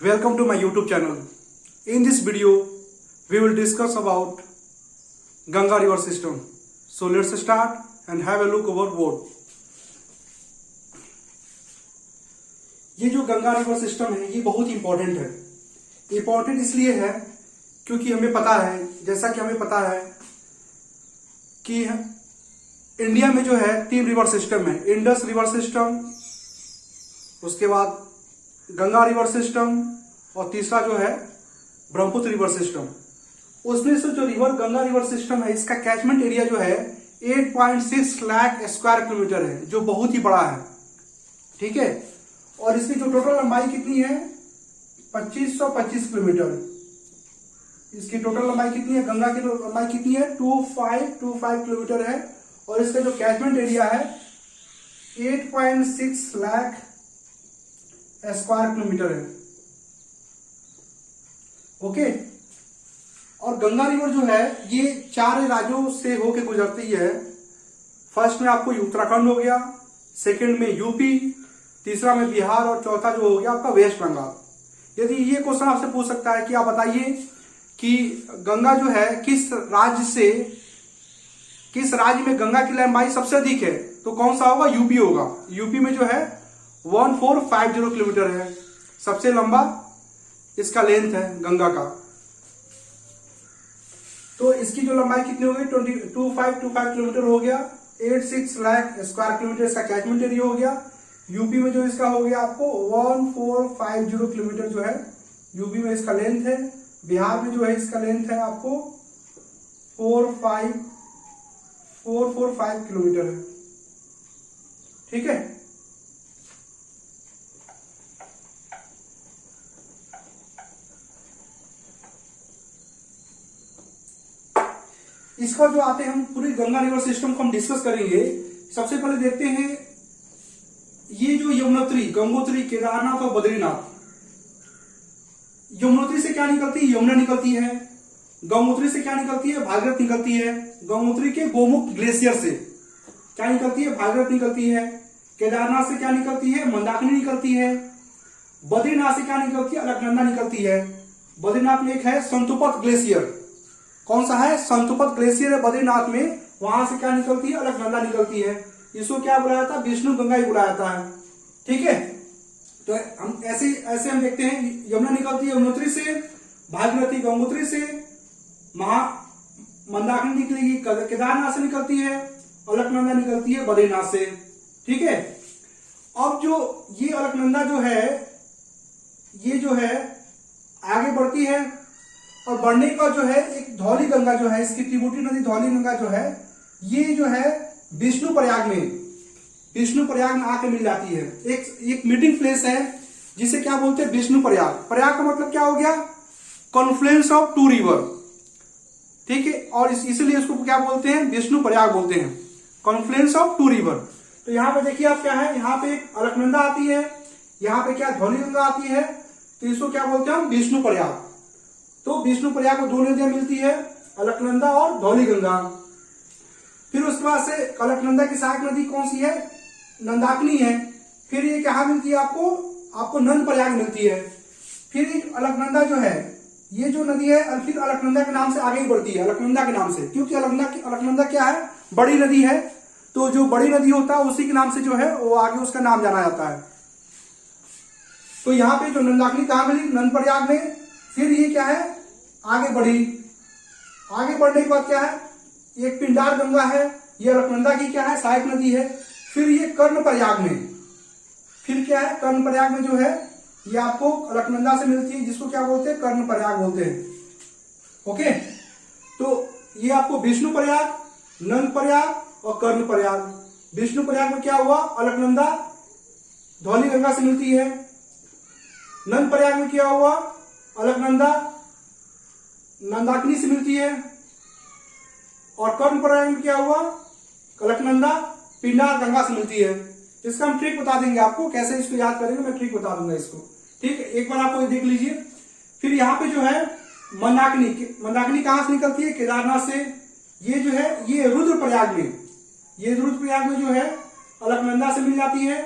Welcome to my YouTube channel. In this video, we will discuss about Ganga river system. So let's start and have a look over board. ये जो Ganga river system है ये बहुत important है। Important इसलिए है क्योंकि हमें पता है, जैसा कि हमें पता है कि इंडिया में जो है 3 रिवर सिस्टम है। इंडस रिवर सिस्टम, उसके बाद गंगा रिवर सिस्टम और तीसरा जो है ब्रह्मपुत्र रिवर सिस्टम। उसमें से जो गंगा रिवर सिस्टम है इसका कैचमेंट एरिया जो है 8.6 लाख स्क्वायर किलोमीटर है, जो बहुत ही बड़ा है। ठीक है, और इसकी जो टोटल लंबाई कितनी है 2525 किलोमीटर। इसकी टोटल लंबाई कितनी है, गंगा की लंबाई कितनी है 2525 किलोमीटर है, और इसका जो कैचमेंट एरिया है 8.6 लाख स्क्वायर किलोमीटर है। ओके, और गंगा रिवर जो है ये 4 राज्यों से होके गुजरती है। फर्स्ट में आपको उत्तराखंड हो गया, सेकंड में यूपी, तीसरा में बिहार और चौथा जो हो गया आपका वेस्ट बंगाल। यदि ये क्वेश्चन आपसे पूछ सकता है कि आप बताइए कि गंगा जो है किस राज्य में गंगा की लंबाई सबसे अधिक है, तो कौन सा होगा, यूपी होगा। यूपी में जो है 1450 किलोमीटर है, सबसे लंबा इसका लेंथ है गंगा का। तो इसकी जो लंबाई कितनी हो गई 2525 किलोमीटर हो गया, 86 लाख स्क्वायर किलोमीटर इसका कैचमेंट एरिया हो गया। यूपी में जो इसका हो गया आपको 1450 किलोमीटर जो है यूपी में इसका लेंथ है। बिहार में जो है इसका लेंथ है आपको 445 किलोमीटर है। ठीक है, इसका जो आते हैं हम पूरी गंगा रिवर सिस्टम को हम डिस्कस करेंगे। सबसे पहले देखते हैं ये जो यमुनोत्री, गंगोत्री, केदारनाथ और बद्रीनाथ। यमुनोत्री से क्या निकलती है, यमुना निकलती है। गंगोत्री से क्या निकलती है, भागीरथ निकलती है। गंगोत्री के गोमुख ग्लेशियर से क्या निकलती है, भागीरथ निकलती है। केदारनाथ से क्या निकलती है, मंदाकिनी निकलती है। बद्रीनाथ से क्या निकलती है, अलकनंदा निकलती है। बद्रीनाथ में एक है संतोपत ग्लेशियर। कौन सा है, संतोपत ग्लेशियर है बद्रीनाथ में, वहां से क्या निकलती है, अलकनंदा निकलती है। इसको क्या बुलाया था, विष्णु गंगा ही बुलाया था। ठीक है, तो हम ऐसे हम देखते हैं यमुना निकलती है यमुनोत्री से, भागीरथी गंगोत्री से, मंदाकिनी निकलेगी केदारनाथ से निकलती है, अलकनंदा निकलती है बद्रीनाथ से। ठीक है, अब जो ये अलकनंदा जो है ये जो है आगे बढ़ती है, और बढ़ने का जो है एक धौली गंगा जो है, इसकी त्रिपुटी नदी धौली गंगा जो है ये जो है विष्णु प्रयाग में आके मिल जाती है। एक मीटिंग प्लेस है जिसे क्या बोलते हैं, विष्णु प्रयाग। प्रयाग का मतलब क्या हो गया, कॉन्फ्लुएंस ऑफ 2 रिवर। ठीक है, और इसलिए इसको क्या बोलते हैं, विष्णु प्रयाग बोलते हैं, कॉन्फ्लुएंस ऑफ 2 रिवर। तो यहाँ पे देखिए आप क्या है, यहाँ पे एक अलकनंदा आती है, यहाँ पे क्या धौली गंगा आती है, तो इसको क्या बोलते हैं हम, विष्णु प्रयाग। तो विष्णु प्रयाग में 2 नदियां मिलती है, अलकनंदा और धौली गंगा। फिर उसके बाद से अलकनंदा की सहायक नदी कौन सी है, मंदाकिनी है। फिर ये कहाँ मिलती है आपको नंद प्रयाग मिलती है। फिर अलकनंदा जो है ये जो नदी है फिर अलकनंदा के नाम से आगे ही बढ़ती है, अलकनंदा के नाम से, क्योंकि अलकनंदा क्या है, बड़ी नदी है। तो जो बड़ी नदी होता है उसी के नाम से जो है वो आगे उसका नाम जाना जाता है। तो यहाँ पे जो मंदाकिनी कहाँ मिली, नंद प्रयाग में। फिर ये क्या है, आगे बढ़ने के बाद क्या है, एक पिंडार गंगा है, ये अलकनंदा की क्या है, सहायक नदी है। फिर ये कर्ण प्रयाग में, फिर क्या है, कर्ण प्रयाग में जो है ये आपको अलकनंदा से मिलती है, जिसको क्या बोलते हैं, कर्ण प्रयाग बोलते हैं। ओके, तो ये आपको विष्णु प्रयाग, नंद प्रयाग और कर्ण प्रयाग। विष्णु प्रयाग में क्या हुआ, अलकनंदा धौली गंगा से मिलती है। नंद प्रयाग में क्या हुआ, अलकनंदा मंदाकिनी से मिलती है। और कर्ण प्रयाग में क्या हुआ, अलकनंदा पिंडार गंगा से मिलती है। इसका हम ट्रिक बता देंगे आपको, कैसे इसको याद करेंगे मैं ट्रिक बता दूंगा इसको। ठीक है, एक बार आपको देख लीजिए। फिर यहाँ पे जो है मंदाकिनी कहां से निकलती है, केदारनाथ से। ये जो है ये रुद्रप्रयाग में जो है अलकनंदा से मिल जाती है।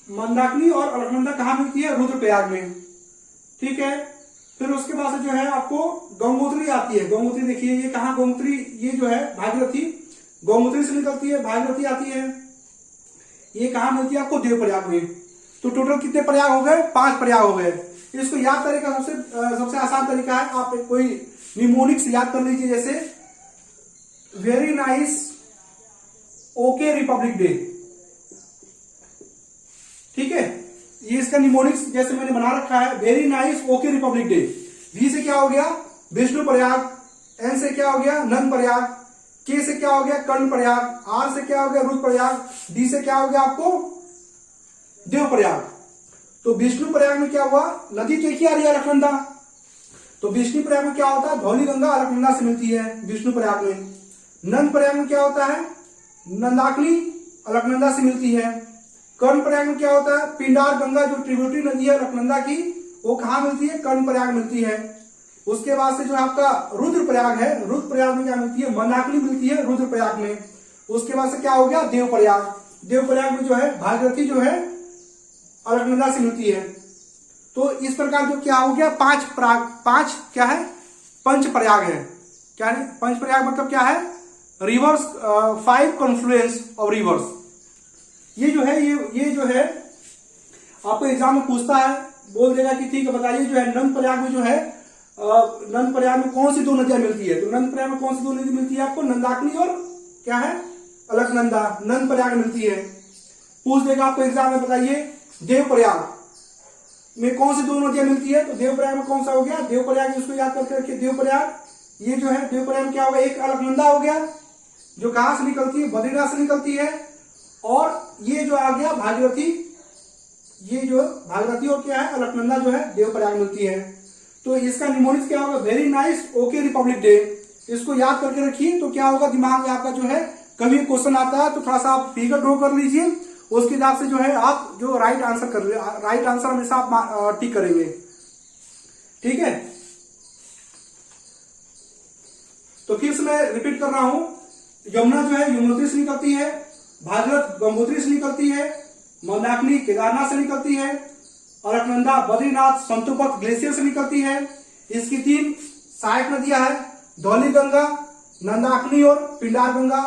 मंदाकिनी और अलकनंदा कहाँ मिलती है? रुद्रप्रयाग में। ठीक है, फिर उसके बाद से जो है आपको गंगोत्री आती है। गंगोत्री देखिए ये कहाँ, गंगोत्री ये जो है भागीरथी, गंगोत्री से निकलती है, भागीरथी आती है। ये कहाँ मिलती है आपको? देवप्रयाग में। तो टोटल कितने प्रयाग हो गए? 5 प्रयाग हो गए। इसको याद करने का सबसे आसान तरीका है, आप कोई निमोनिक्स याद कर लीजिए, जैसे very nice okay Republic day. ठीक है, ये इसका निमोनिक्स जैसे मैंने बना रखा है, very nice okay Republic Day. V से क्या हो गया? विष्णु प्रयाग। एन से क्या हो गया? नंद प्रयाग। के से क्या हो गया? कर्ण प्रयाग। आर से क्या हो गया? रुद्र प्रयाग। डी से क्या हो गया आपको? देव प्रयाग। तो विष्णु प्रयाग में क्या हुआ? नदी तो एक ही आ रही है, अलकनंदा। तो विष्णु प्रयाग में क्या होता है? धौली गंगा अलकनंदा से मिलती है विष्णु प्रयाग में। नंद प्रयाग में क्या होता है? नंदाकिनी अलकनंदा से मिलती है। कर्ण प्रयाग में क्या होता है? पिंडार गंगा जो ट्रिब्यूटरी नदी है अलकनंदा की, वो कहाँ मिलती है? कर्ण प्रयाग मिलती है। उसके बाद से जो आपका रुद्र प्रयाग है, रुद्र प्रयाग में क्या मिलती है? मंदाकिनी मिलती है रुद्र प्रयाग में। उसके बाद से क्या हो गया? देव प्रयाग। देव प्रयाग में जो है भागीरथी जो है अलकनंदा से मिलती है। तो इस प्रकार जो क्या हो गया? 5 क्या है? पंच प्रयाग है। क्या है पंच प्रयाग? मतलब क्या है? Reverse, 5 Confluence of reverse. ये जो है ये जो है आपको एग्जाम में पूछता है, बोल देगा कि ठीक है बताइए जो है नंद प्रयाग में जो है नंद प्रयाग में कौन सी 2 नदियां मिलती है? तो नंद प्रयाग में कौन सी 2 नदी मिलती है आपको? नंदाकिनी और क्या है? अलकनंदा। नंद प्रयाग मिलती है। पूछ देगा आपको एग्जाम में, बताइए देव प्रयाग में कौन सी 2 नदियां मिलती है? तो देव प्रयाग में कौन सा हो गया? देव प्रयाग। इसको याद करके रखिए, देव प्रयाग। ये जो है देव प्रयाग में क्या होगा? एक अलकनंदा हो गया जो कहां से निकलती है? बद्रीनाथ से निकलती है। और ये जो आ गया भागीरथी, ये जो भागीरथी और क्या है? अलकनंदा जो है देव प्रयाग मिलती है। तो इसका निमोनिक्स क्या होगा? Very nice okay Republic day. इसको याद करके रखिए, तो क्या होगा दिमाग में आपका जो है, कभी क्वेश्चन आता है तो थोड़ा सा आप फिगर ड्रॉ कर लीजिए, उसके हिसाब से जो है आप जो राइट आंसर हमेशा आप टिक करेंगे। ठीक है, तो फिर से मैं रिपीट कर रहा हूं, यमुना जो है यमुनोत्री से निकलती है, भागीरथ गंगोत्री से निकलती है, मंदाकिनी केदारनाथ से निकलती है, अलकनंदा बद्रीनाथ संतोपथ ग्लेशियर से निकलती है। इसकी 3 सहायक नदियां हैं, धौली गंगा, नंदाकिनी और पिंडार गंगा।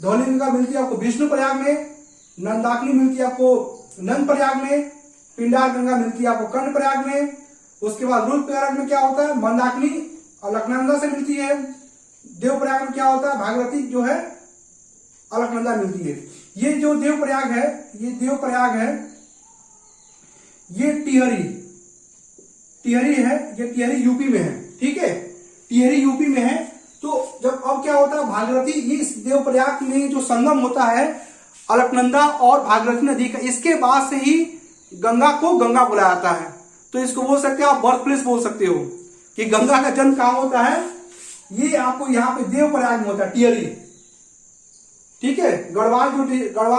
धौली गंगा मिलती है आपको विष्णु प्रयाग में, नंदाकिनी मिलती है आपको नंद प्रयाग में, पिंडार गंगा मिलती है आपको कर्ण प्रयाग में। उसके बाद रुद्र प्रयाग में क्या होता है? मंदाकिनी अलकनंदा से मिलती है। देव प्रयाग में क्या होता है? भागीरथी जो है अलकनंदा मिलती है। ये जो देव प्रयाग है, ये देव प्रयाग है, ये टिहरी है, ये टिहरी यूपी में है। ठीक है, टिहरी यूपी में है। तो जब अब क्या होता है? भागीरथी, इस देव प्रयाग में जो संगम होता है अलकनंदा और भागीरथी नदी का, इसके बाद से ही गंगा को गंगा बुलाया जाता है। तो इसको बोल सकते हैं आप बर्थ प्लेस बोल सकते हो कि गंगा का जन्म कहां होता है? ये आपको यहाँ पे देव प्रयाग में होता है, टिहरी। ठीक है, गढ़वाल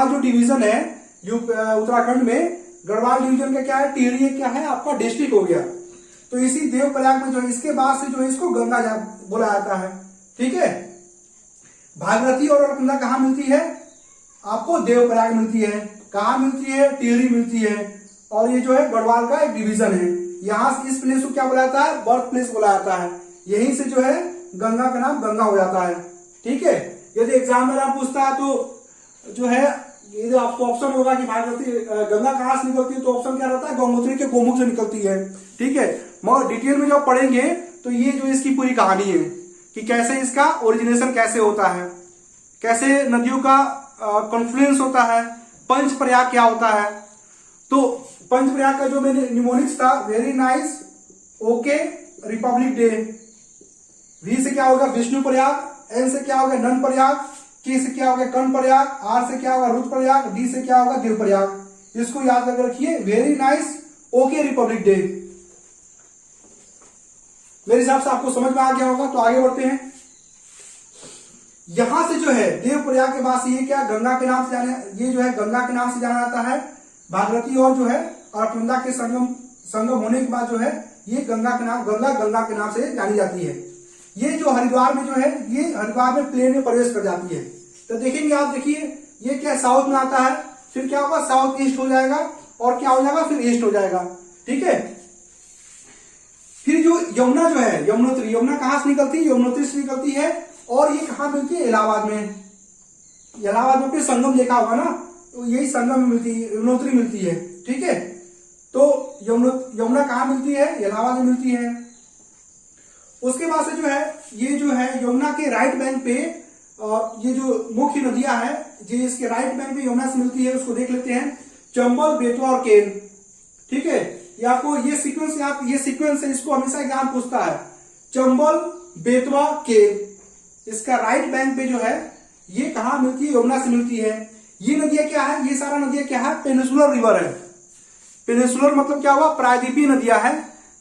जो डिवीजन है उत्तराखंड में, गढ़वाल डिवीजन का क्या है? टिहरी क्या है आपका डिस्ट्रिक्ट हो गया। तो इसी देव प्रयाग में जो है, इसके बाद से जो है इसको गंगा बोला जाता है। ठीक है, भागीरथी और अलकनंदा कहां मिलती है? आपको देव प्रयाग मिलती है। कहां मिलती है? टिहरी मिलती है। और ये जो है गढ़वाल का एक डिवीजन है। यहां से इस प्लेस को क्या बोला जाता है? बर्थ प्लेस बोला जाता है। यहीं से जो है गंगा का नाम गंगा हो जाता है। ठीक है, यदि एग्जाम में आप पूछता है तो जो है ये जो आपको ऑप्शन होगा कि भागीरथी गंगा कहां से निकलती है, तो ऑप्शन क्या रहता है? गंगोत्री के गोमुख से निकलती है। ठीक है, मगर डिटेल में जब पढ़ेंगे तो ये जो इसकी पूरी कहानी है कि कैसे इसका ओरिजिनेशन कैसे होता है, कैसे नदियों का कॉन्फ्लुएंस होता है, पंच प्रयाग क्या होता है। तो पंच प्रयाग का जो मैंने निमोनिक्स था, very nice okay Republic Day. V से क्या होगा? विष्णु प्रयाग। एन से क्या होगा? नंद प्रयाग। के से क्या होगा? कर्ण प्रयाग। आर से क्या होगा? रुद्र प्रयाग। डी से क्या होगा? देव प्रयाग। इसको याद करके रखिए, very nice okay Republic day. मेरे हिसाब से आपको समझ में आ गया होगा। तो आगे बढ़ते हैं। यहां से जो है देव प्रयाग के बाद से ये क्या गंगा के नाम से ये जो है गंगा के नाम से जाना जाता है। भागीरथी और जो है अलकनंदा के संगम होने के बाद जो है ये गंगा के नाम से जानी जाती है। ये जो हरिद्वार में जो है, ये हरिद्वार में प्लेन में प्रवेश कर जाती है। तो देखेंगे आप, देखिए ये क्या साउथ में आता है, फिर क्या होगा? साउथ ईस्ट हो जाएगा, और क्या हो जाएगा, फिर ईस्ट हो जाएगा। ठीक है, फिर जो यमुना जो है, यमुनोत्री, यमुना कहां से निकलती है, यमुनोत्री से निकलती है। और ये कहां मिलती है, इलाहाबाद में। इलाहाबाद में संगम देखा होगा ना, तो यही संगम में मिलती है, यमुनोत्री मिलती है। ठीक है, तो यमुना कहां मिलती है, इलाहाबाद में मिलती है। उसके बाद से जो है, ये जो है यमुना के राइट बैंक पे, ये जो मुख्य नदियां है, ये इसके राइट बैंक पे यमुना से मिलती है, उसको देख लेते हैं। चंबल, बेतवा और केन। ठीक है, ये आपको ये सीक्वेंस है, इसको हमेशा एग्जाम पूछता है। चंबल, बेतवा, केन, इसका राइट बैंक पे जो है ये कहां मिलती है, यमुना से मिलती है। ये नदियां क्या है, ये सारा नदियां क्या है, पेनिसुलर रिवर है। पेनिसुलर मतलब क्या हुआ, प्रायद्वीपीय नदियां है,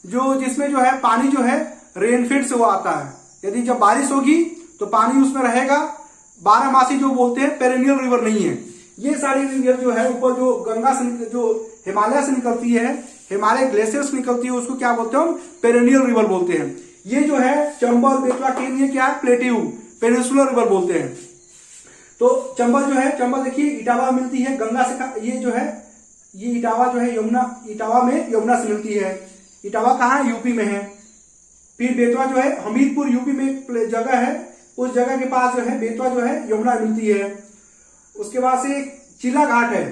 जो जिसमें जो है पानी जो है रेनफेड से वो आता है। यदि जब बारिश होगी तो पानी उसमें रहेगा, 12 मासी जो बोलते हैं, पेरेनियल रिवर नहीं है। ये सारी रिवर जो है ऊपर जो गंगा से, जो हिमालय से निकलती है, हिमालय ग्लेशियर से निकलती है, उसको क्या बोलते हैं, पेरेनियल रिवर बोलते हैं। ये जो है चंबल, बेतवा, केन, ये क्या है, प्लेट्यू, पेनिसुलर रिवर बोलते हैं। तो चंबल जो है, चंबल देखिए इटावा मिलती है गंगा से, ये जो है, ये इटावा जो है यमुना, इटावा में यमुना से मिलती है। इटावा कहाँ है, यूपी में है। फिर बेतवा जो है हमीरपुर, यूपी में एक जगह है, उस जगह के पास जो है बेतवा जो है यमुना मिलती है। उसके बाद से चिल्ला घाट है,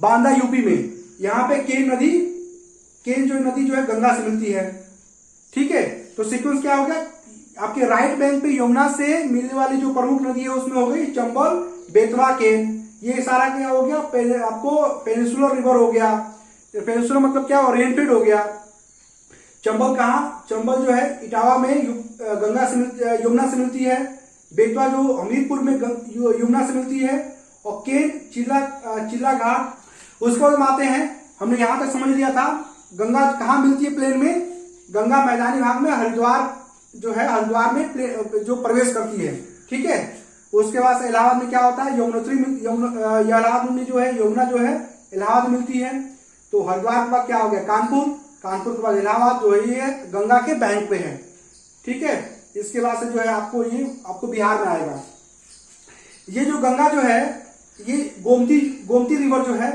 बांदा, यूपी में, यहाँ पे केन नदी, केन जो नदी जो है गंगा से मिलती है। ठीक है, तो सीक्वेंस क्या हो गया, आपके राइट बैंक पे यमुना से मिलने वाली जो प्रमुख नदी है उसमें हो गई चंबल, बेतवा, केन। ये सारा क्या हो गया, आपको पेनिसुलर रिवर हो गया। पेनिसुलर मतलब क्या, रेनफेड हो गया। चंबल कहाँ, चंबल जो है इटावा में गंगा से, यमुना से मिलती है। बेतवा जो हमीरपुर में यमुना से मिलती है। और केन चिल्ला घाट। उसके बाद हम आते हैं, हमने यहां तक समझ लिया था गंगा कहाँ मिलती है, प्लेन में, गंगा मैदानी भाग में, हरिद्वार जो है, हरिद्वार में जो प्रवेश करती है। ठीक है, उसके बाद से इलाहाबाद में क्या होता है, यमुनोत्री, इलाहाबाद में जो है यमुना जो है इलाहाबाद मिलती है। तो हरिद्वार के बाद क्या हो गया, कानपुर, कानपुर के बाद इलाहाबाद जो है ये गंगा के बैंक पे है। ठीक है, इसके बाद से जो है आपको बिहार में आएगा। ये जो गंगा जो है, ये गोमती रिवर जो है,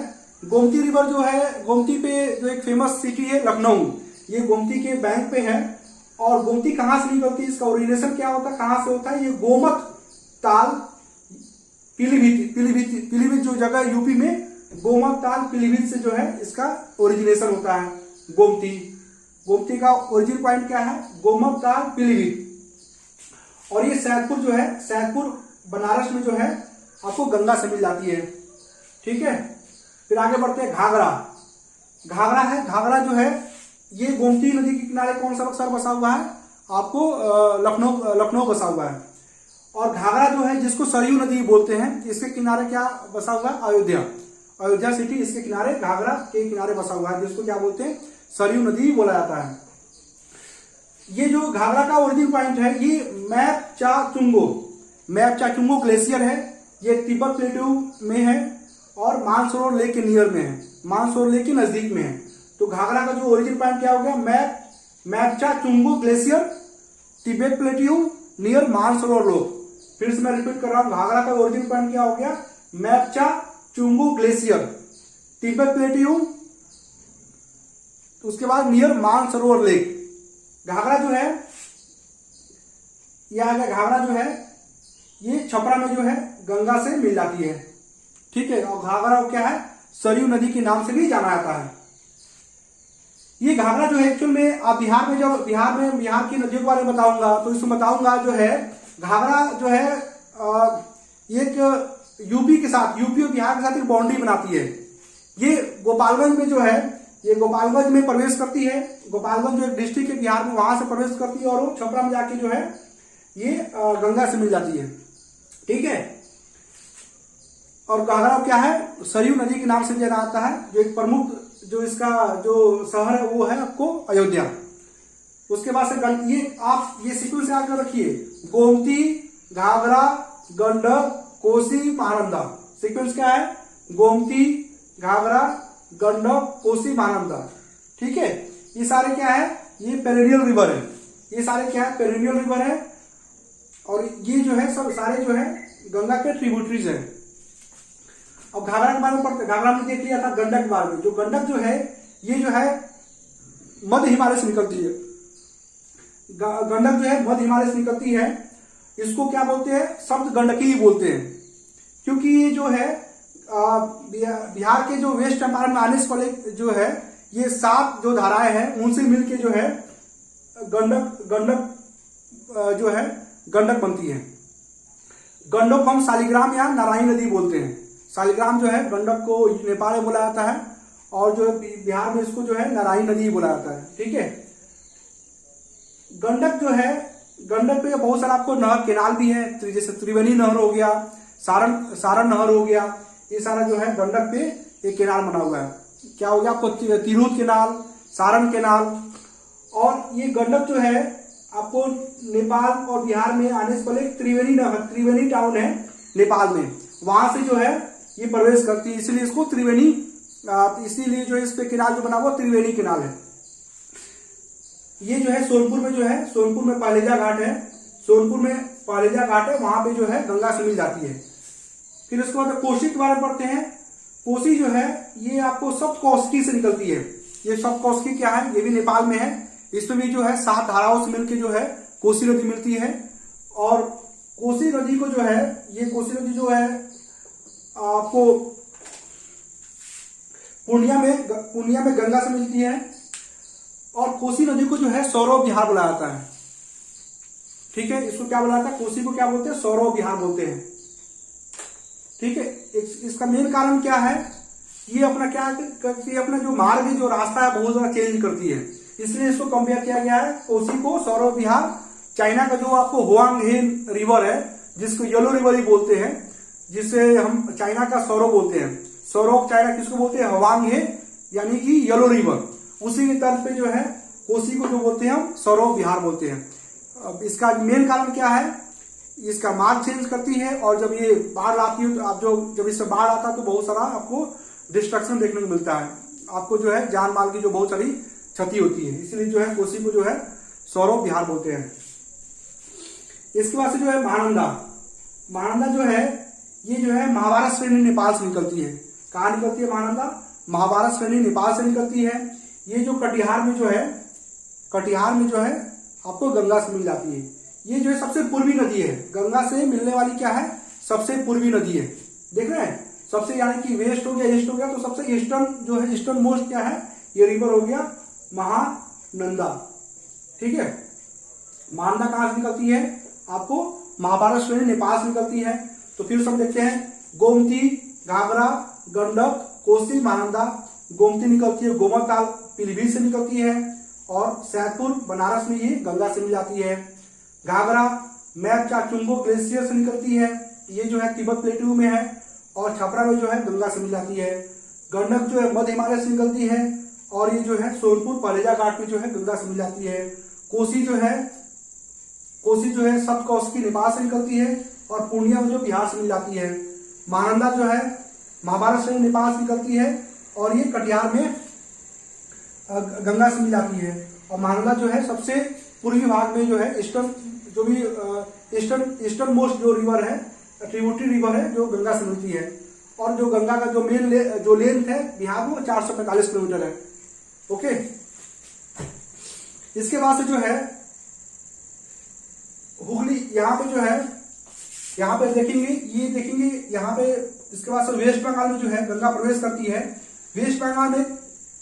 गोमती पे जो एक फेमस सिटी है लखनऊ, ये गोमती के बैंक पे है। और गोमती कहां से निकलती है, इसका ओरिजिनेशन क्या होता है, कहां से होता है, ये गोमत ताल, पीलीभीत जो जगह यूपी में, गोमत ताल, पीलीभीत से जो है इसका ओरिजिनेशन होता है। गोमती का ओरिजिन पॉइंट क्या है, गोमत ताल, पीलीभीत। और ये सैदपुर जो है, सैदपुर बनारस में जो है आपको गंगा से मिल जाती है। ठीक है, फिर आगे बढ़ते हैं, घाघरा है। घाघरा जो है ये गोमती नदी के किनारे कौन सा शहर बसा हुआ है, आपको लखनऊ बसा हुआ है। और घाघरा जो है जिसको सरयू नदी बोलते हैं, इसके किनारे क्या बसा हुआ है, अयोध्या सिटी, इसके किनारे, घाघरा के किनारे बसा हुआ है, जिसको क्या बोलते हैं, सरयू नदी बोला जाता है। ये जो घाघरा का ओरिजिन पॉइंट है, ये मैपचाचुंगो ग्लेशियर है। ये तिब्बत प्लेट्यू में है और मानसरोवर लेक के नियर में है, मानसरोवर लेक के नजदीक में है। तो घाघरा का जो ओरिजिन पॉइंट क्या हो गया, Mapchachungo glacier, Tibet plateau near Mansarovar lake. फिर से मैं रिपीट कर रहा हूं, घाघरा का ओरिजिन पॉइंट क्या हो गया, मैपचाचुंगो ग्लेशियर, तिब्बत प्लेट्यू, उसके बाद नियर मानसरोवर लेक। घाघरा जो है, यह घाघरा जो है ये छपरा में जो है गंगा से मिल जाती है। ठीक है, और घाघरा क्या है, सरयू नदी के नाम से भी जाना जाता है। ये घाघरा जो है एक्चुअल में, आप बिहार में, जब बिहार की नदियों के बारे में बताऊंगा तो इसमें बताऊंगा जो है घाघरा जो है एक यूपी और बिहार के साथ एक बाउंड्री बनाती है। ये गोपालगंज में जो है, ये गोपालगंज में प्रवेश करती है। गोपालगंज जो एक डिस्ट्रिक्ट है बिहार में, वहां से प्रवेश करती है और वो छपरा में जाके जो है ये गंगा से मिल जाती है। ठीक है, और घाघरा क्या है, सरयू नदी के नाम से जाना जाता है। जो एक प्रमुख जो इसका जो शहर है वो है आपको अयोध्या। उसके बाद से ये सीक्वेंस याद कर रखिए, गोमती, घाघरा, गंडक, कोसी, महानंदा। सीक्वेंस क्या है, गोमती, घाघरा, गंडक, कोसी, महानंदा। ठीक है, ये सारे क्या है, ये पेरिनियल रिवर है। ये सारे क्या है, पेरिनियल रिवर है। और ये जो है सब सारे जो है गंगा के ट्रिब्यूटरीज है। अब घाघरा के बारे में पढ़ते, घाघरा में देख लिया था, गंडक के बारे में। जो गंडक जो है ये जो है मध्य हिमालय से निकलती है। गंडक जो है मध्य हिमालय से निकलती है। इसको क्या बोलते हैं, शब्द गंडकी ही बोलते हैं, क्योंकि ये जो है बिहार के जो वेस्ट चंपारण में आने से पहले जो है ये 7 जो धाराएं हैं उनसे मिलके जो है गंडक जो है गंडक बनती है। गंडक को हम शालिग्राम या नारायणी नदी बोलते हैं। शालिग्राम जो है गंडक को नेपाल में बोला जाता है, और जो बिहार में इसको जो है नारायणी नदी बोला जाता है। ठीक है, गंडक जो है, गंडक पे बहुत सारा आपको नहर केनाल भी है, जैसे त्रिवेणी नहर हो गया, सारण नहर हो गया, ये सारा जो है गंडक पे एक केनाल बना हुआ है। क्या हो गया आपको, तिरहुत केनाल, सारण केनाल। और ये गंडक जो है आपको नेपाल और बिहार में आने से पहले त्रिवेणी नहर, त्रिवेणी टाउन है नेपाल में, वहां से जो है ये प्रवेश करती है, इसलिए इसको त्रिवेणी, इसीलिए जो है इस पे केनाल जो बना हुआ त्रिवेणी केनाल है। ये जो है सोनपुर में जो है, सोनपुर में पालेजा घाट है, सोनपुर में पालेजा घाट है, वहां पे जो है गंगा से मिल जाती है। फिर उसके बाद कोसी के बारे में पढ़ते हैं। कोसी जो है ये आपको सप्तकोशी से निकलती है। ये सप्तकोशी क्या है, ये भी नेपाल में है। इसमें भी जो है 7 धाराओं से मिलकर जो है कोसी नदी मिलती है। और कोसी नदी को जो है, ये कोसी नदी जो है आपको पूर्णिया में गंगा से मिलती है। और कोसी नदी को जो है सौरव विहार बोला जाता है। ठीक है, इसको क्या बोला जाता है, कोसी को क्या बोलते हैं, सौरव विहार बोलते हैं। ठीक है, इसका मेन कारण क्या है, ये अपना क्या करती है, अपना जो मार्ग है, जो रास्ता है, बहुत ज्यादा चेंज करती है, इसलिए इसको कंपेयर किया गया है कोसी को सौरव विहार। चाइना का जो आपको हुआंग हे रिवर है, जिसको येलो रिवर ही बोलते हैं, जिसे हम चाइना का सौरव बोलते हैं। सौरव चाइना किसको बोलते हैं, हुआंग हे, यानी कि येलो रिवर। उसी के तर्ज पे जो है कोसी को जो बोलते हैं हम सौरव विहार बोलते हैं। अब इसका मेन कारण क्या है, इसका मार्ग चेंज करती है, और जब ये बाढ़ आती है तो आप जब इससे बाढ़ आता है तो बहुत सारा आपको डिस्ट्रक्शन देखने को मिलता है, आपको जो है जान माल की जो बहुत सारी क्षति होती है, इसलिए जो है कोसी को जो है सौरव विहार बोलते हैं। इसके बाद से जो है महानंदा। महानंदा जो है ये जो है महाभारत श्रेणी नेपाल से निकलती है। कहाँ निकलती है महानंदा, महाभारत श्रेणी नेपाल से निकलती है। ये जो कटिहार में जो है, कटिहार में जो है आपको गंगा से मिल जाती है। ये जो है सबसे पूर्वी नदी है, गंगा से मिलने वाली क्या है, सबसे पूर्वी नदी है। देख रहे हैं, सबसे यानी कि वेस्ट हो गया, ईस्ट हो गया, तो सबसे ईस्टर्न जो है, ईस्टर्न मोस्ट क्या है, ये रिवर हो गया महानंदा। ठीक है, महानंदा कहां से निकलती है, आपको महाभारत श्रेणी नेपाल से निकलती है। तो फिर सब देखते हैं, गोमती, घाघरा, गंडक, कोसी, महानंदा। गोमती निकलती है गोमताल पीलीभीत से निकलती है, और सैदपुर बनारस में ये गंगा से मिल जाती है। घाघरा मैपचाचुंगो ग्लेशियर से निकलती है, ये जो है तिब्बत प्लेटू में है, और छपरा में जो है गंगा से मिल जाती है। गंडक जो है मध्य हिमालय से निकलती है, और ये जो है सोनपुर पालेजा घाट में जो है गंगा से मिल जाती है। कोसी जो है सप्तकोशी नेपाल से निकलती है, और पूर्णिया में जो बिहार से मिल जाती है। महानंदा जो है महाभारत से नेपाल से निकलती है, और ये कटिहार में गंगा से मिल जाती है। और महानंदा जो है सबसे पूर्वी भाग में जो है ईस्टर्न मोस्ट जो रिवर है, ट्रिब्यूटरी रिवर है, जो गंगा से मिलती है। और जो गंगा का जो मेन जो लेंथ है बिहार में, वो 445 किलोमीटर है। ओके, इसके बाद से जो है हुगली, यहाँ पे जो है, यहाँ पे देखेंगे यहाँ पे। इसके बाद से वेस्ट बंगाल में जो है गंगा प्रवेश करती है। वेस्ट बंगाल में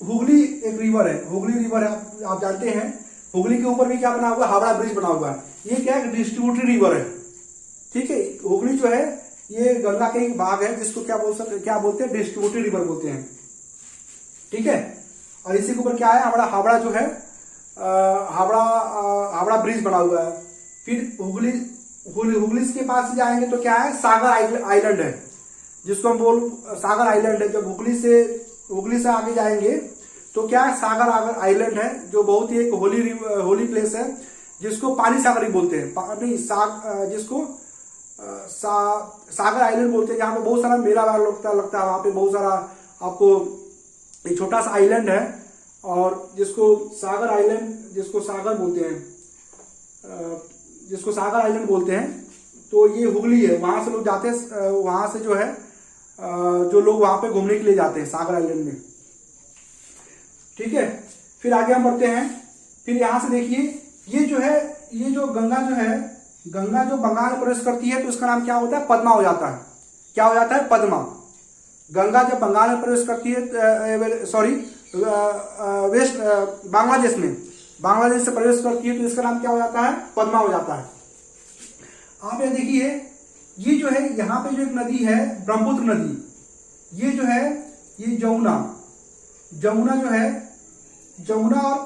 हुगली एक रिवर है, हुगली रिवर है, आप जानते हैं। हुगली के ऊपर भी क्या बना हुआ है, हावड़ा ब्रिज बना हुआ है। ये क्या है, डिस्ट्रीब्यूटरी रिवर है। ठीक है, हुगली जो है ये गंगा का एक भाग है, जिसको क्या बोलते हैं, डिस्ट्रीब्यूटरी रिवर बोलते हैं। ठीक है, और इसी के ऊपर क्या है, हावड़ा जो है हावड़ा ब्रिज बना हुआ है। फिर हुगली के पास जाएंगे तो क्या है, सागर आइलैंड है, जिसको हम सागर आइलैंड है। जब हुगली से आगे जाएंगे तो क्या है, सागर आइलैंड है, जो बहुत ही एक होली प्लेस है, जिसको पानी सागर ही बोलते हैं। जिसको सागर आइलैंड बोलते हैं, जहाँ पे बहुत सारा मेला लगता है। वहां पे बहुत सारा आपको एक छोटा सा आइलैंड है, और जिसको सागर आइलैंड बोलते हैं। तो ये हुगली है, वहां से लोग जाते हैं, वहां से जो है जो लोग वहां पे घूमने के लिए जाते हैं सागर आइलैंड में। ठीक है, फिर आगे हम बढ़ते हैं। फिर यहां से देखिए ये जो है, ये जो गंगा जो है, गंगा जो बंगाल में प्रवेश करती है तो इसका नाम क्या होता है, पद्मा हो जाता है। क्या हो जाता है, पद्मा। गंगा जब बंगाल में प्रवेश करती है, सॉरी वेस्ट बांग्लादेश में, बांग्लादेश से प्रवेश करती है तो इसका नाम क्या हो जाता है, पद्मा हो जाता है। आप ये देखिए, ये जो है यहाँ पे जो एक नदी है ब्रह्मपुत्र नदी, ये जो है ये जमुना, जमुना जो है, जमुना और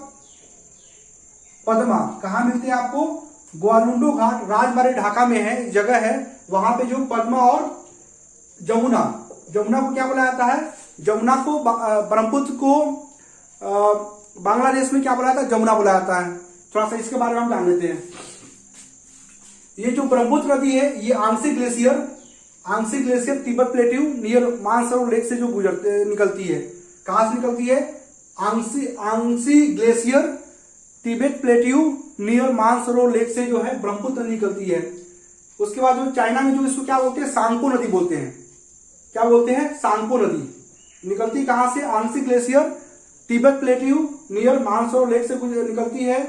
पद्मा कहाँ मिलते हैं आपको, ग्वालुंडो घाट राजबाड़ी ढाका में है, जगह है वहां पे जो पद्मा और जमुना, जमुना को क्या बोला जाता है, जमुना को ब्रह्मपुत्र को बांग्लादेश में क्या बोला जाता है, जमुना बोला जाता है। थोड़ा सा इसके बारे में हम जान लेते हैं। ये जो ब्रह्मपुत्र नदी है ये आंशिक glacier Tibet plateau near Mansarovar lake से जो गुजरते निकलती है। कहां से निकलती है, आंशिक glacier Tibet plateau near Mansarovar lake से जो है ब्रह्मपुत्र नदी निकलती है। उसके बाद जो चाइना में जो इसको क्या बोलते हैं, सांगपो नदी बोलते हैं। क्या बोलते हैं, सांगपो नदी निकलती कहां से, आंशिक glacier Tibet plateau near Mansarovar lake से निकलती है।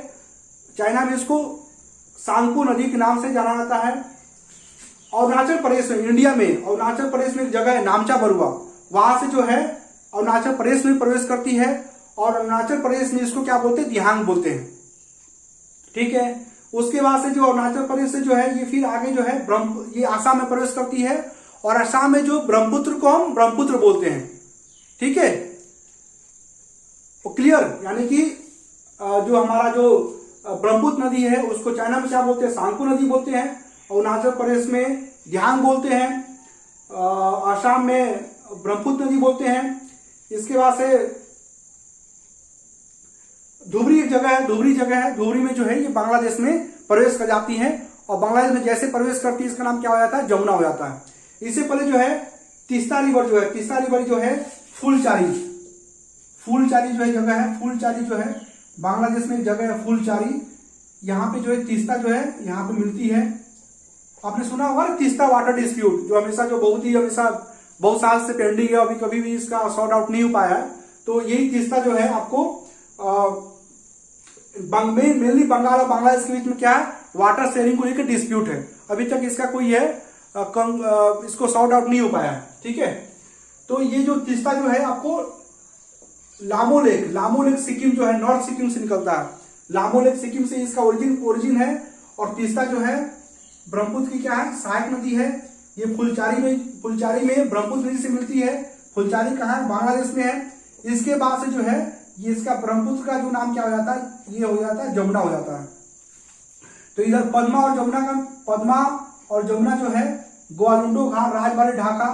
चाइना में इसको सांगपो नदी के नाम से जाना जाता है। अरुणाचल प्रदेश में, इंडिया में अरुणाचल प्रदेश में एक जगह है नामचा बरुआ, वहां से जो है अरुणाचल प्रदेश में प्रवेश करती है और अरुणाचल प्रदेश में इसको क्या बोलते हैं, दिहांग बोलते हैं। ठीक है, उसके बाद से जो अरुणाचल प्रदेश से जो है ये फिर आगे जो है ये आसाम में प्रवेश करती है और आसाम में जो ब्रह्मपुत्र को हम ब्रह्मपुत्र बोलते हैं। ठीक है, क्लियर, यानी कि जो हमारा जो ब्रह्मपुत्र नदी है उसको चाइना में क्या बोलते हैं, सांगपो नदी बोलते हैं, अरुणाचल प्रदेश में दिहांग बोलते हैं, आसाम में ब्रह्मपुत्र नदी बोलते हैं। इसके बाद से धुबरी एक जगह है, धुबरी में जो है ये बांग्लादेश में प्रवेश कर जाती है और बांग्लादेश में जैसे प्रवेश करती है इसका नाम क्या हो जाता है, जमुना हो जाता है। इससे पहले जो है तीस्ता रिवर जो है फूलचारी जो है जगह है, फूलचारी जो है बांग्लादेश में एक जगह है फूलचारी, यहाँ पे जो है तीस्ता जो है यहाँ पे मिलती है। आपने सुना होगा ना तीस्ता वाटर डिस्प्यूट, जो हमेशा बहुत साल से पेंडिंग है, अभी कभी भी इसका सॉर्ट आउट नहीं हो पाया है। तो यही तीस्ता जो है आपको मेनली बंगाल और बांग्लादेश के बीच में क्या है, वाटर शेयरिंग को लेकर डिस्प्यूट है। अभी तक इसका कोई है इसको सॉर्ट आउट नहीं हो पाया है। ठीक है, तो ये जो तीस्ता जो है आपको लामो लेक सिक्किम जो है नॉर्थ सिक्किम से निकलता है, लामो लेक सिक्किम से इसका ओरिजिन है। और तीस्ता जो है ब्रह्मपुत्र की क्या है, सहायक नदी है। ये फुलचारी में ब्रह्मपुत्र नदी से मिलती है। फुलचारी कहाँ है, बांग्लादेश में है। इसके बाद से जो है ये इसका ब्रह्मपुत्र का जो नाम क्या हो जाता है, ये हो जाता है जमुना हो जाता है। तो इधर पद्मा और जमुना जो है ग्वालुंडो घाट राजबाड़ी ढाका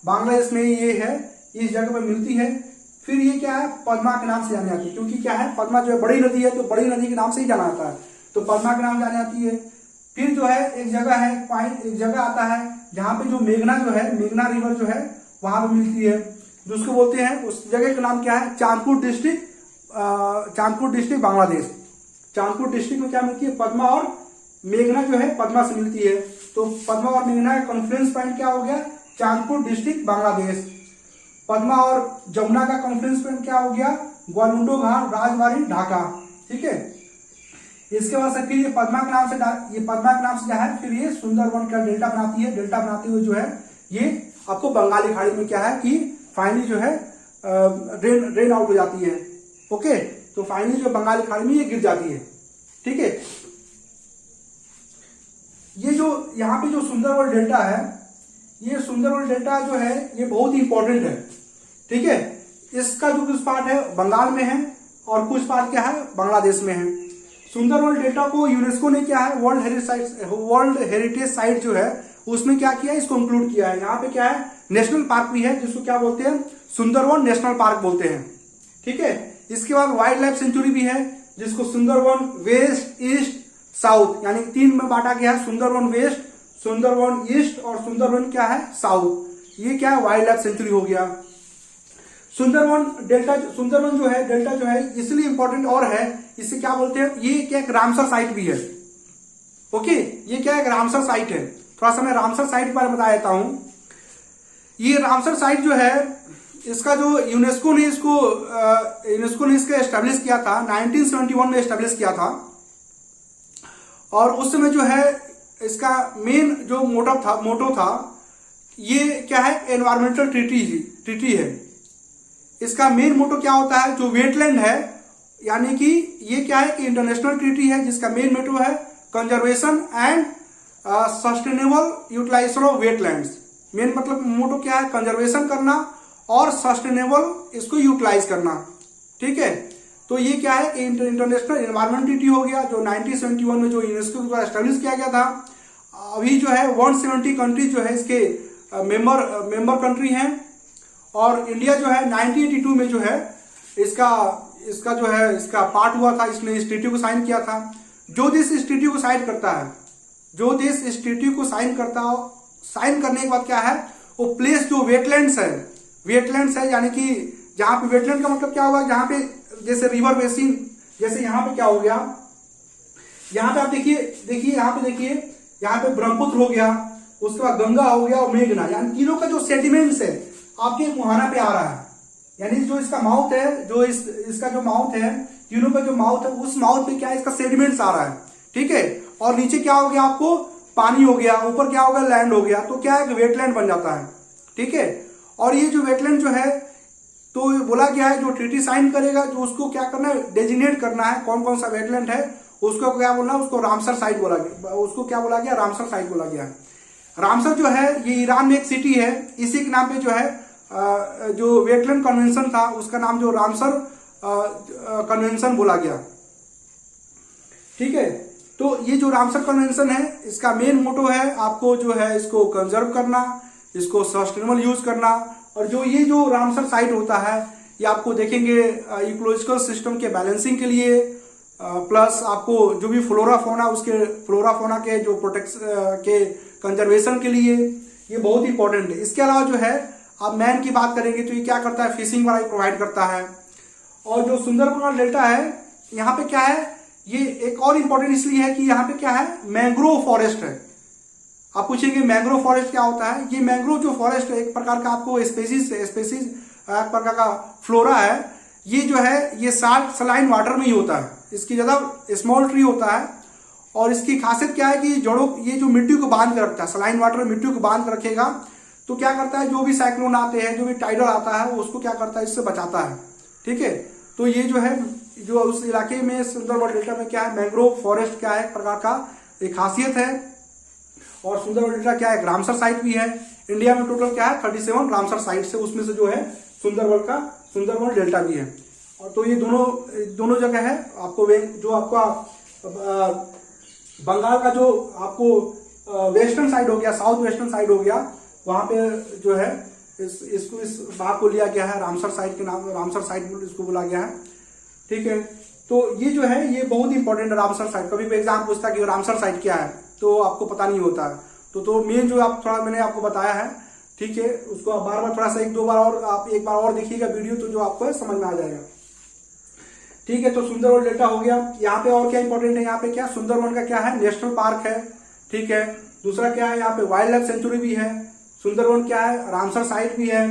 बांग्लादेश में ये है, इस जगह पर मिलती है। फिर ये क्या है, पद्मा के नाम से जानी जाती है, क्योंकि क्या है पद्मा जो है बड़ी नदी है तो बड़ी नदी के नाम से ही जाना जाता है, तो पद्मा के नाम जानी जाती है। फिर जो है एक जगह आता है जहां पे जो मेघना रिवर जो है वहां पे मिलती है, जिसको बोलते हैं, उस जगह का नाम क्या है, चांदपुर डिस्ट्रिक्ट बांग्लादेश। चांदपुर डिस्ट्रिक्ट में क्या मिलती है, पद्मा और मेघना जो है पद्मा से मिलती है। तो पद्मा और मेघना का कॉन्फ्रेंस पॉइंट क्या हो गया, चांदपुर डिस्ट्रिक्ट बांग्लादेश। पद्मा और जमुना का कॉन्फ्रेंस पॉइंट क्या हो गया, ग्वालुंडो घाट राजबाड़ी ढाका। ठीक है, इसके बाद से फिर ये पद्मा के नाम से क्या है, फिर ये सुंदरवन का डेल्टा बनाती है। डेल्टा बनाते हुए जो है ये आपको बंगाली खाड़ी में क्या है कि फाइनली जो है रेन आउट हो जाती है। ओके, तो फाइनली जो बंगाली खाड़ी में ये गिर जाती है। ठीक है, ये जो यहाँ पे जो सुंदरवन डेल्टा है, ये सुंदरवन डेल्टा जो है ये बहुत ही इंपॉर्टेंट है। ठीक है, इसका जो कुछ पार्ट है बंगाल में है और कुछ पार्ट क्या है बांग्लादेश में है। सुंदरवन डेल्टा को यूनेस्को ने क्या है वर्ल्ड हेरिटेज साइट जो है उसमें क्या किया है, इसको इंक्लूड किया है। यहाँ पे क्या है, नेशनल पार्क भी है जिसको क्या बोलते हैं, सुंदरवन नेशनल पार्क बोलते हैं। ठीक है, इसके बाद वाइल्ड लाइफ सेंचुरी भी है जिसको सुंदरवन वेस्ट ईस्ट साउथ यानी 3 में बांटा गया है, सुंदरवन वेस्ट, सुंदरवन ईस्ट और सुंदरवन क्या है साउथ। ये क्या है, वाइल्ड लाइफ सेंचुरी हो गया। सुंदरवन जो है डेल्टा जो है इसलिए इंपॉर्टेंट और है, इसे क्या बोलते हैं, ये क्या एक रामसर साइट भी है। ओके, ये क्या एक रामसर साइट है। थोड़ा सा मैं रामसर साइट के बारे में बता देता हूं। ये रामसर साइट जो है, इसका जो यूनेस्को ने इसको एस्टेब्लिश किया था 1971 में एस्टेब्लिश किया था। और उस समय जो है इसका मेन जो मोटो था ये क्या है, एनवायरमेंटल ट्रीटी है। इसका मेन मोटो क्या होता है, जो वेटलैंड है, यानी कि ये क्या है कि इंटरनेशनल ट्रीटी है जिसका मेन मोटो है conservation and sustainable utilisation of wetlands. Main मतलब मोटो क्या है, कंजर्वेशन करना और सस्टेनेबल इसको यूटिलाइज करना। ठीक है, तो ये क्या है कि इंटरनेशनल एनवायरमेंट ट्रीटी हो गया जो 1971 में जो यूनेस्को द्वारा एस्टेब्लिश किया गया था। अभी जो है 170 कंट्रीज जो है इसके मेंबर कंट्री हैं। और इंडिया जो है 1982 में जो है इसका पार्ट हुआ था, इसने इस ट्रीटी को साइन किया था। जो देश इस ट्रीटी को साइन करता है, जो देश इस ट्रीटी को साइन करने के बाद क्या है, वो प्लेस जो वेटलैंड्स है, यानी कि जहां पे वेटलैंड का मतलब क्या होगा, जहां पे जैसे रिवर बेसिन, जैसे यहाँ पे क्या हो गया, यहाँ पे आप देखिए यहाँ पे ब्रह्मपुत्र हो गया, उसके बाद गंगा हो गया और मेघना, यानी तीनों का जो सेडिमेंट्स है आपके मुहाना पे आ रहा है। यानी जो इसका माउथ है, जो इसका जो माउथ है, तीनों का जो माउथ है, उस माउथ पे क्या है, इसका सेडिमेंट्स आ रहा है। ठीक है, और नीचे क्या हो गया, आपको पानी हो गया, ऊपर क्या हो गया, लैंड हो गया, तो क्या है, वेटलैंड बन जाता है। ठीक है, और ये जो वेटलैंड जो है, तो बोला गया है जो ट्रीटी साइन करेगा, जो उसको क्या करना है, डेजिग्नेट करना है कौन कौन सा वेटलैंड है, उसको क्या बोलना है, उसको रामसर साइट बोला गया। उसको क्या बोला गया, रामसर साइट बोला गया। रामसर जो है ये ईरान में एक सिटी है, इसी के नाम पे जो है जो वेटलैंड कन्वेंशन था उसका नाम जो रामसर कन्वेंशन बोला गया। ठीक है, तो ये जो रामसर कन्वेंशन है, इसका मेन मोटो है आपको जो है इसको कंजर्व करना, इसको सस्टेनेबल यूज करना। और जो ये जो रामसर साइट होता है, ये आपको देखेंगे इकोलॉजिकल सिस्टम के बैलेंसिंग के लिए, प्लस आपको जो भी फ्लोरा फोना के जो प्रोटेक्शन के कंजर्वेशन के लिए ये बहुत इंपॉर्टेंट है। इसके अलावा जो है आप मैन की बात करेंगे तो ये क्या करता है, फिशिंग वाला प्रोवाइड करता है। और जो सुंदरबन डेल्टा है, यहाँ पे क्या है, ये एक और इम्पोर्टेंट इसलिए है कि यहाँ पे क्या है, मैंग्रोव फॉरेस्ट है। आप पूछेंगे मैंग्रोव फॉरेस्ट क्या होता है, ये मैंग्रोव जो फॉरेस्ट है एक प्रकार का आपको स्पेसीज एक प्रकार का फ्लोरा है। ये जो है ये सलाइन वाटर में ही होता है, इसकी ज्यादा स्मॉल ट्री होता है। और इसकी खासियत क्या है कि जड़ों, ये जो मिट्टी को बांध कर रखता है, सलाइन वाटर मिट्टी को बांध कर रखेगा, तो क्या करता है, जो भी साइक्लोन आते हैं, जो भी टाइडल आता है, उसको क्या करता है, इससे बचाता है। ठीक है, तो ये जो है, जो उस इलाके में सुंदरबन डेल्टा में क्या है, मैंग्रोव फॉरेस्ट क्या है, एक प्रकार का एक खासियत है। और सुंदरबन डेल्टा क्या है, रामसर साइट भी है। इंडिया में टोटल क्या है 37 रामसर साइट से, उसमें से जो है सुंदरबन डेल्टा भी है। और तो ये दोनों जगह है। आपको जो आपका बंगाल का जो आपको वेस्टर्न साइड हो गया, साउथ वेस्टर्न साइड हो गया, वहां पे जो है इस भाग को लिया गया है, रामसर साइट के नाम, रामसर साइट इसको बोला गया है। ठीक है, तो ये जो है ये बहुत इंपॉर्टेंट है रामसर साइट। कभी भी एग्जाम पूछता है कि रामसर साइट क्या है, तो आपको पता नहीं होता है। तो मेन जो आप थोड़ा मैंने आपको बताया है, ठीक है, उसको आप बार बार थोड़ा सा एक बार और देखिएगा वीडियो, तो जो आपको समझ में आ जाएगा। ठीक है, तो सुंदरबन डेल्टा हो गया। यहाँ पे और क्या इंपॉर्टेंट है, यहाँ पे क्या सुंदरबन का क्या है, नेशनल पार्क है। ठीक है, दूसरा क्या है, यहाँ पे वाइल्ड लाइफ सेंचुरी भी है। सुंदरबन क्या है, रामसर साइट भी है।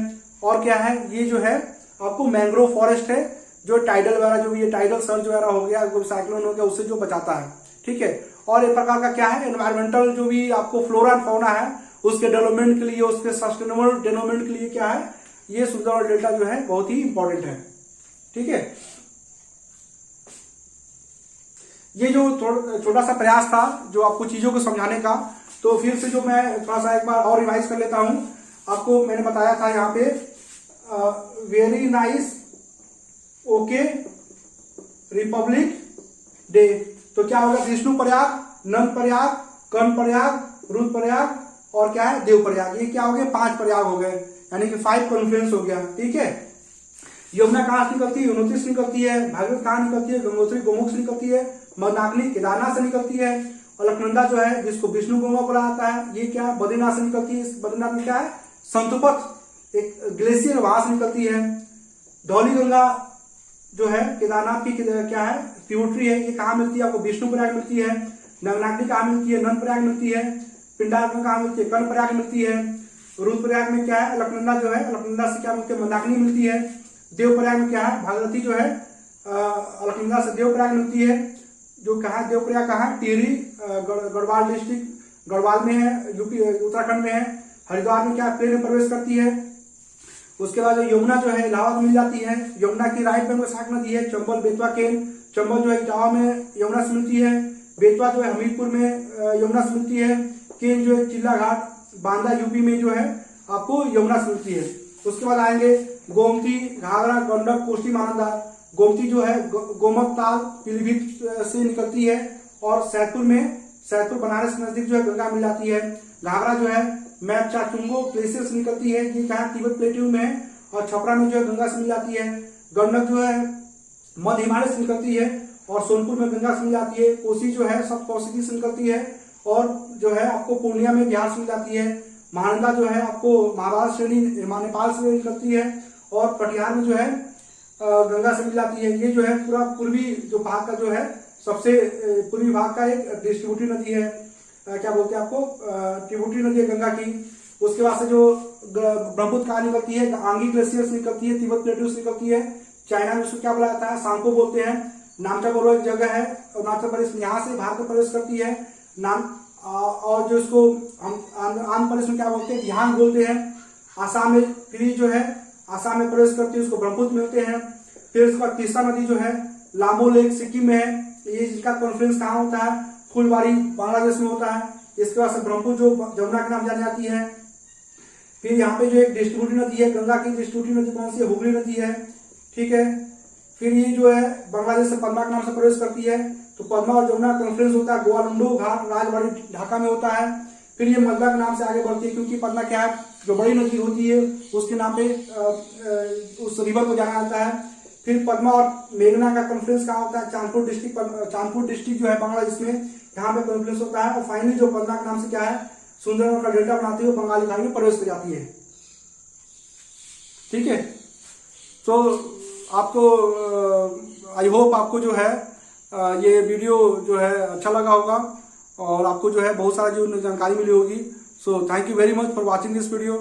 और क्या है, ये जो है आपको मैंग्रोव फॉरेस्ट है, जो टाइडल वगैरह, जो ये टाइडल सर्ज वगैरह हो गया, साइक्लोन हो गया, उससे जो बचाता है। ठीक है, और एक प्रकार का क्या है, एनवायरमेंटल जो भी आपको फ्लोरा एंड फौना है, उसके डेवलपमेंट के लिए, उसके सस्टेनेबल डेवलपमेंट के लिए क्या है, ये सुंदरबन डेल्टा जो है बहुत ही इंपॉर्टेंट है। ठीक है, ये जो छोटा सा प्रयास था जो आपको चीजों को समझाने का, तो फिर से जो मैं थोड़ा सा एक बार और रिवाइज कर लेता हूं। आपको मैंने बताया था यहाँ पे very nice okay Republic day, तो क्या होगा, विष्णु प्रयाग, नंद प्रयाग, कर्ण प्रयाग, रुद्रप्रयाग और क्या है, देव प्रयाग। ये क्या हो गए, 5 प्रयाग हो गए, यानी कि 5 कॉन्फ्लुएंस हो गया। ठीक है, यमुना कहां से निकलती है, यमुनोत्री से निकलती है। भागीरथी कहां निकलती है, गंगोत्री गोमुख से निकलती है। मंदाकिनी केदारनाथ से निकलती है। अलकनंदा जो है, जिसको विष्णु गंगा बोला जाता है, ये क्या बद्रीनाथ से निकलती है। बद्रीनाथ में क्या है, संतुपथ एक ग्लेशियर, वहां से निकलती है। धौली गंगा जो है केदारनाथ की क्या है, ट्रिब्यूटरी है। ये कहां मिलती है आपको, विष्णु प्रयाग मिलती है। नगनाग्नि कहां मिलती है, नंद प्रयाग मिलती है। पिंडारक कहां मिलती है, कर्ण प्रयाग मिलती है। रुद्रप्रयाग में क्या है, अलकनंदा जो है, अलकनंदा से क्या मिलती है, मंदाकिनी मिलती है। देवप्रयाग में क्या है, भागीरथी जो है अलकनंदा से देवप्रयाग मिलती है। जो कहा देवप्रयाग कहाँ है, टिहरी गढ़वाल डिस्ट्रिक्ट, गढ़वाल में है, यूपी उत्तराखंड में है। हरिद्वार में क्या प्लेन में प्रवेश करती है। उसके बाद यमुना जो है इलाहाबाद मिल जाती है। यमुना की राइट बैंक में शाखा नदी है चंबल बेतवा केन। चंबल जो है इटावा में यमुना से मिलती है। बेतवा जो है हमीरपुर में यमुना से मिलती है। केन जो है चिल्ला घाट बांदा यूपी में जो है आपको यमुना से मिलती है। उसके बाद आएंगे गोमती, घाघरा, गंडक, कोसी, महानंदा। गोमती जो है गोमत ताल पीलीभीत से निकलती है और सैदपुर बनारस के नजदीक जो है गंगा मिल जाती है। घाघरा जो है मैपचाचुंगो ग्लेशियर से निकलती है, ये कहा तिब्बत प्लेट्यू में है और छपरा में जो है गंगा से मिल जाती है। गंडक जो है मध्य हिमालय से निकलती है और सोनपुर में गंगा से मिल जाती है। कोसी जो है सब कौशिकी से निकलती है और जो है आपको पूर्णिया में बिहार से मिल जाती है। महानंदा जो है आपको महाभारत श्रेणी नेपाल से निकलती है और कटिहार में जो है गंगा से मिल जाती है। ये जो है पूरा पूर्वी जो भाग का जो है सबसे पूर्वी भाग का एक डिस्ट्रीब्यूटरी नदी है, क्या बोलते हैं आपको, ट्रिब्यूटरी नदी है गंगा की। उसके बाद से जो ब्रह्मपुत्र कहाँ निकलती है, आंगी ग्लेशियर से निकलती है, तिब्बत प्लेट्यू से निकलती है। चाइना में उसको क्या बोला जाता है, सांको बोलते हैं। नामचा बोलो एक जगह है, अरुणाचल प्रदेश यहाँ से भारत में प्रवेश करती है नाम, और जो इसको हम आंध्र प्रदेश में क्या बोलते हैं, ध्यान बोलते हैं। आसाम में फिर जो है आसाम में प्रवेश करती है, उसको ब्रह्मपुत्र मिलते हैं। फिर उसके बाद तीसरा नदी जो है लामो लेक सिक्किम में है, ये जिसका कॉन्फ्रेंस कहाँ होता है, फुलबारी बांग्लादेश में होता है। इसके बाद से ब्रह्मपुत्र जो जमुना के नाम जानी जाती है। फिर यहाँ पे जो एक डिस्ट्रीब्यूटरी नदी है, गंगा की डिस्ट्रीब्यूटरी नदी कौन सी है, हुगली नदी है, ठीक है। फिर ये जो है बांग्लादेश से पद्मा के नाम से प्रवेश करती है, तो पद्मा और जमुना कॉन्फ्रेंस होता है गोवालंडो घाट राजबाड़ी ढाका में होता है। फिर ये मलबा के नाम से आगे बढ़ती है, क्योंकि पद्मा क्या है, जो बड़ी नदी होती है उसके नाम पे उस रिवर को जाना जाता है। फिर पद्मा और मेघना का कॉन्फ्रेंस कहाँ होता है, चांदपुर डिस्ट्रिक्ट जो है बांग्लादेश में, यहाँ पे कॉन्फ्रेंस होता है। और फाइनली जो पद्मा के नाम से क्या है, सुंदरबन का डेल्टा बनाती है, बंगाली खाड़ी में प्रवेश कर जाती है, ठीक है। तो आपको आई होप आपको जो है ये वीडियो जो है अच्छा लगा होगा और आपको जो है बहुत सारा जो जानकारी मिली होगी। So thank you very much for watching this video.